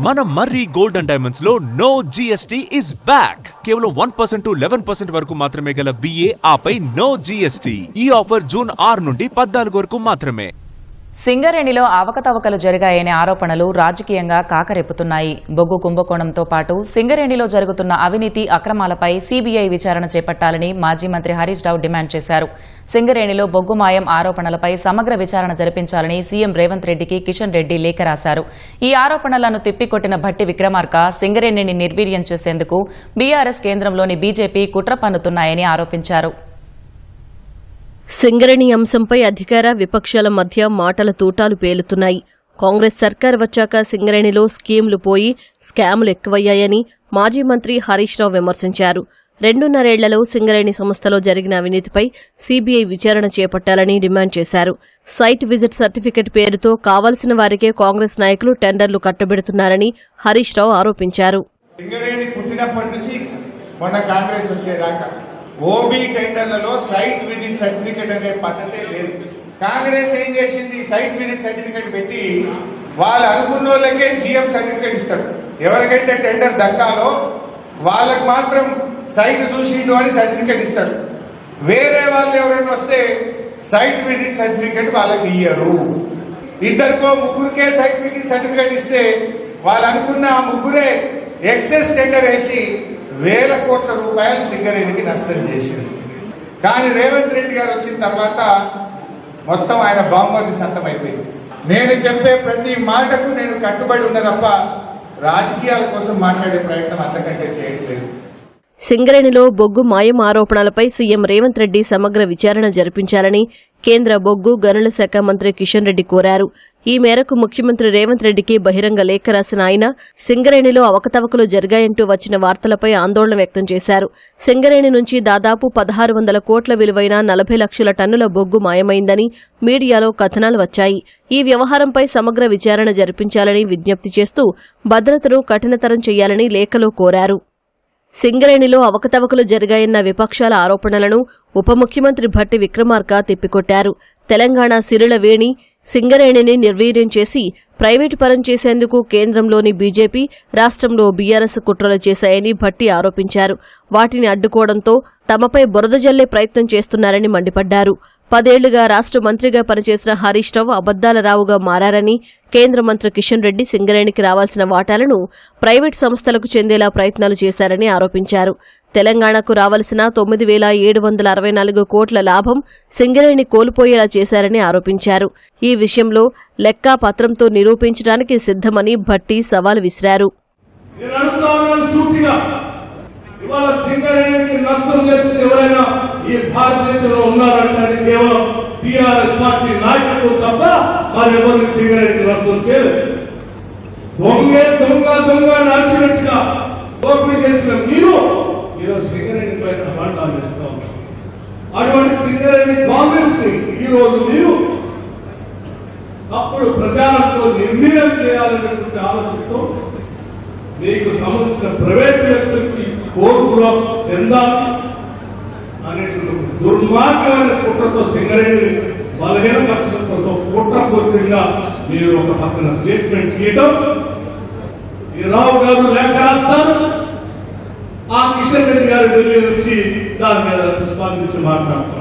మన మర్రి gold and diamonds లో no GST is back. కేవలం 1% to 11% వరకు మాత్రమే గల VA ఆపై నో జిఎస్టీ. ఈ ఆఫర్ జూన్ 6 నుండి 14 వరకు మాత్రమే. సింగరేణిలో అవకతవకలు జరిగాయనే ఆరోపణలు రాజకీయంగా కాకరెప్పుతున్నాయి. బొగ్గు కుంభకోణంతో పాటు సింగరేణిలో జరుగుతున్న అవినీతి అక్రమాలపై సిబిఐ విచారణ చేపట్టాలని మాజీ మంత్రి హరీష్ రావు డిమాండ్ చేశారు. సింగరేణిలో బొగ్గు మాయం ఆరోపణలపై సమగ్ర విచారణ జరిపించాలని సీఎం రేవంత్ రెడ్డికి కిషన్ రెడ్డి లేఖ రాశారు. ఈ ఆరోపణలను తిప్పికొట్టిన భట్టి విక్రమార్క సింగరేణిని నిర్వీర్యం చేసేందుకు బీఆర్ఎస్ కేంద్రంలోని బీజేపీ కుట్ర పన్నుతున్నాయని ఆరోపించారు. సింగరేణి అంశంపై అధికార విపక్షాల మధ్య మాటల తూటాలు పేలుతున్నాయి. కాంగ్రెస్ సర్కార్ వచ్చాక సింగరేణిలో స్కీమ్లు పోయి స్కామ్లు ఎక్కువయ్యాయని మాజీ మంత్రి హరీష్ రావు విమర్శించారు. 2.5 ఏళ్లలో సింగరేణి సంస్థలో జరిగిన అవినీతిపై సీబీఐ విచారణ చేపట్టాలని డిమాండ్ చేశారు. సైట్ విజిట్ సర్టిఫికెట్ పేరుతో కావలసిన వారికే కాంగ్రెస్ నాయకులు టెండర్లు కట్టబెడుతున్నారని హరీష్ రావు ఆరోపించారు. ఓబీ టెండర్లలో సైట్ విజిట్ సర్టిఫికెట్ అనే పద్ధతే లేదు. కాంగ్రెస్ ఏం చేసింది? సైట్ విజిట్ సర్టిఫికెట్ పెట్టి వాళ్ళు అనుకున్న వాళ్ళకే జీఎం సర్టిఫికెట్ ఇస్తారు. ఎవరికైతే టెండర్ దక్కాలో వాళ్ళకి మాత్రం సైట్ చూసిండు అని సర్టిఫికెట్ ఇస్తారు. వేరే వాళ్ళు ఎవరైనా వస్తే సైట్ విజిట్ సర్టిఫికెట్ వాళ్ళకి ఇయ్యరు. ఇద్దరికో ముగ్గురికే సైట్ విజిట్ సర్టిఫికెట్ ఇస్తే వాళ్ళు అనుకున్న ఆ ముగ్గురే ఎక్సెస్ టెండర్ వేసి వేల కోట్ల రూపాయలు సింగరేణికి నష్టం చేసింది. కానీ రేవంత్ రెడ్డి గారు వచ్చిన తర్వాత మొత్తం ఆయన బాంబర్ది సొంతం అయిపోయింది. నేను చెప్పే ప్రతి మాటకు నేను కట్టుబడి ఉన్న తప్ప రాజకీయాల కోసం మాట్లాడే ప్రయత్నం అంతకంటే చేయట్లేదు. సింగరేణిలో బొగ్గు మాయం ఆరోపణలపై సీఎం రేవంత్ రెడ్డి సమగ్ర విచారణ జరిపించాలని కేంద్ర బొగ్గు గనుల శాఖ మంత్రి కిషన్ రెడ్డి కోరారు. ఈ మేరకు ముఖ్యమంత్రి రేవంత్ రెడ్డికి బహిరంగ లేఖ రాసిన ఆయన సింగరేణిలో అవకతవకలు జరిగాయంటూ వచ్చిన వార్తలపై ఆందోళన వ్యక్తం చేశారు. సింగరేణి నుంచి దాదాపు 1600 కోట్ల విలువైన 40 లక్షల టన్నుల బొగ్గు మాయమైందని మీడియాలో కథనాలు వచ్చాయి. ఈ వ్యవహారంపై సమగ్ర విచారణ జరిపించాలని విజ్ఞప్తి చేస్తూ భద్రతను కఠినతరం చేయాలని లేఖలో కోరారు. సింగరేణిలో అవకతవకలు జరిగాయన్న విపక్షాల ఆరోపణలను ఉప ముఖ్యమంత్రి భట్టి విక్రమార్క తిప్పికొట్టారు. తెలంగాణ సిరుల వేణి సింగరేణిని నిర్వీర్యం చేసి ప్రైవేటు పరం చేసేందుకు కేంద్రంలోని బీజేపీ, రాష్ట్రంలో బీఆర్ఎస్ కుట్రలు చేశాయని భట్టి ఆరోపించారు. వాటిని అడ్డుకోవడంతో తమపై బురద జల్లే ప్రయత్నం చేస్తున్నారని మండిపడ్డారు. 10 ఏళ్లుగా రాష్ట్ర మంత్రిగా పనిచేసిన హరీష్ రావు అబద్దాల రావుగా మారారని, కేంద్ర మంత్రి కిషన్ రెడ్డి సింగరేణికి రావాల్సిన వాటాలను ప్రైవేటు సంస్థలకు చెందేలా ప్రయత్నాలు చేశారని ఆరోపించారు. తెలంగాణకు రావాల్సిన 9,764 కోట్ల లాభం సింగరేణి కోల్పోయేలా చేశారని ఆరోపించారు. ఈ విషయంలో లెక్కా పత్రంతో నిరూపించడానికి సిద్ధమని భట్టి సవాల్ విసిరారు. ఇవాళ సింగరేణికి నష్టం చేసింది ఎవరైనా ఈ భారతదేశంలో ఉన్నారంటే కేవలం టీఆర్ఎస్ పార్టీ నాయకులు తప్ప మరెవరికి సింగరేణికి నష్టం చేయలేదు. దొంగ నడిచినట్టుగా దోపిడీ చేసిన మీరు ఈరోజు సింగరేణి పైన మాట్లాడాలు చేస్తా ఉన్నారు. అటువంటి సింగరేణి కాంగ్రెస్ ని ఈరోజు మీరు అప్పుడు ప్రచారంతో నిర్వీర్యం చేయాలనేటువంటి ఆలోచనతో మీకు సంబంధించిన ప్రైవేట్ వ్యక్తులకి కోర్ బ్లాక్స్ చెందాలి అనేటువంటి దుర్మార్గమైన కుట్రతో సింగరేణి బలహీనపరచడం కోసం కుట్రపూర్తిగా మీరు ఒక పక్కన స్టేట్మెంట్ చేయడం, ఈ రావు గారు లేఖ రాస్తారు, ఆ కిషన్ రెడ్డి గారు ఢిల్లీ నుంచి దాని మీద స్పందించి మాట్లాడతారు.